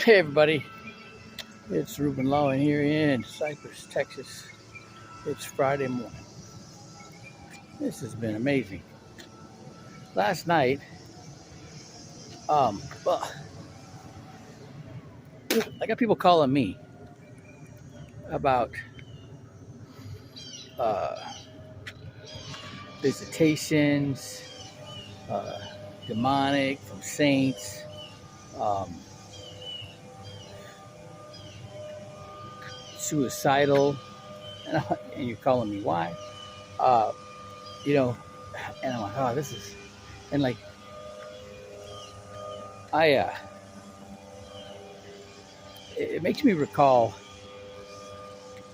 Hey everybody, it's Ruben Lowen here in Cypress, Texas. It's Friday morning. This has been amazing. Last night, well, I got people calling me about uh, visitations, uh, demonic from saints, um, suicidal, and you're calling me why? Uh, you know, and I'm like, oh, this is, and like, I, it makes me recall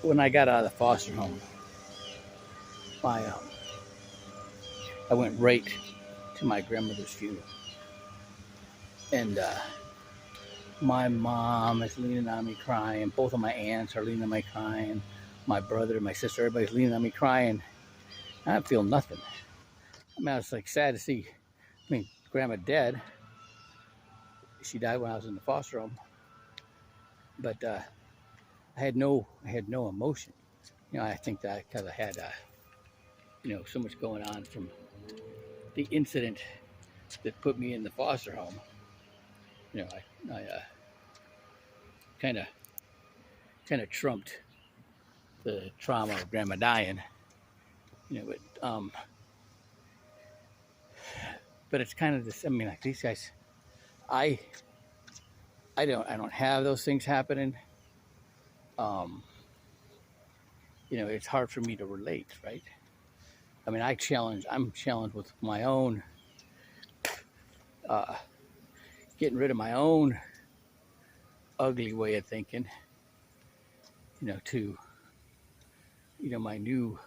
when I got out of the foster home. My I went right to my grandmother's funeral. And my mom is leaning on me crying. Both of my aunts are leaning on me crying. My brother, my sister, everybody's leaning on me crying. I don't feel nothing. I mean, I was like sad to see, grandma dead. She died when I was in the foster home. But I had no emotion. I think that because I had, so much going on from the incident that put me in the foster home. I kind of trumped the trauma of grandma dying. But but it's kind of this. I mean, like these guys, I I don't have those things happening. Um, it's hard for me to relate, right? I mean, I'm challenged with my own uh, getting rid of my own ugly way of thinking. To my new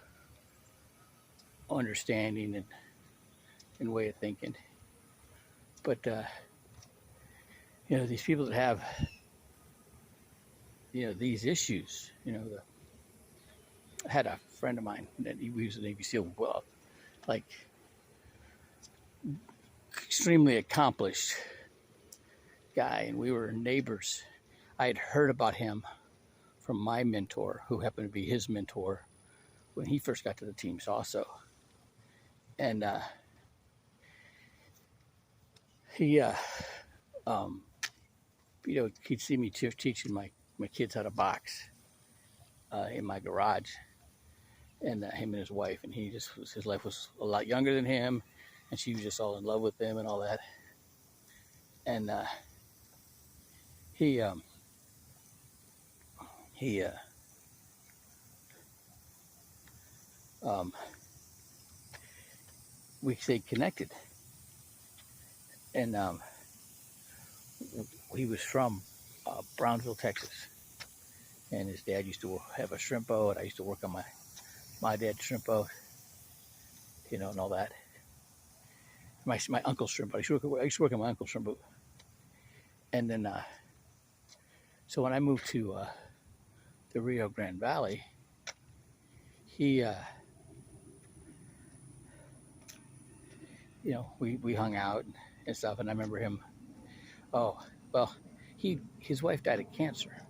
understanding and way of thinking. But these people that have these issues. I had a friend of mine that he was a Navy SEAL, well, like extremely accomplished guy, and we were neighbors. I had heard about him from my mentor, who happened to be his mentor when he first got to the teams, also. And he, um, he'd see me teaching my kids how to box in my garage, and him and his wife, and his wife was a lot younger than him, and she was just all in love with him and all that. And he, um, he, um, we stayed connected, and he was from Brownsville, Texas, and his dad used to have a shrimp boat. I used to work on my dad's shrimp boat, and all that. My uncle's shrimp boat. I used to work on my uncle's shrimp boat, and then so when I moved to the Rio Grande Valley, he we hung out and stuff, and I remember him. Oh, well, his wife died of cancer.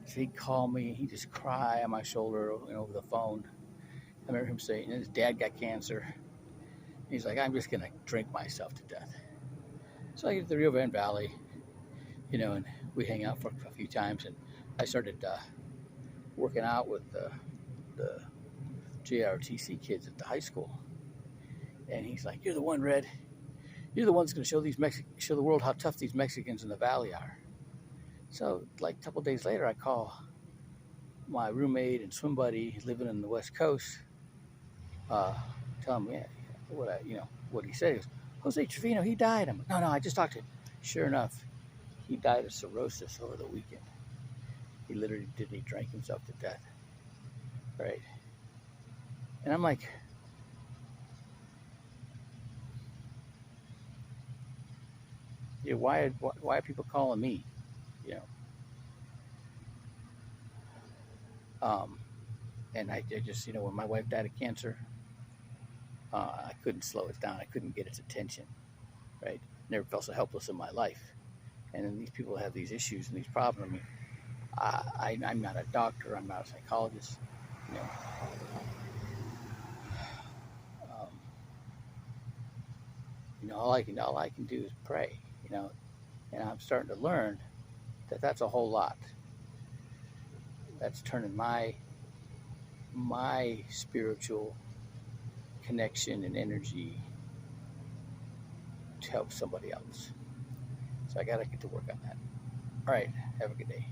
So he'd call me, he'd just cry on my shoulder, over the phone. I remember him saying his dad got cancer. He's like, I'm just gonna drink myself to death. So I get to the Rio Grande Valley, and we hang out for a few times, and I started working out with the JRTC kids at the high school. And he's like, "You're the one, Red. You're the one that's gonna show the world how tough these Mexicans in the valley are." So, like a couple days later, I call my roommate and swim buddy living in the West Coast. Tell him, yeah, what he said. He goes, Jose Trevino, he died. I'm like, no, I just talked to him. Sure enough, he died of cirrhosis over the weekend. He literally did. He drank himself to death, right? And I'm like, why are people calling me? You know, and I just, when my wife died of cancer, I couldn't slow it down. I couldn't get its attention, right? Never felt so helpless in my life. And then these people have these issues and these problems. I mean, I'm not a doctor. I'm not a psychologist. You know, um, all I can do is pray. You know, and I'm starting to learn that that's a whole lot. That's turning my spiritual connection and energy to help somebody else. So I got to get to work on that. All right. Have a good day.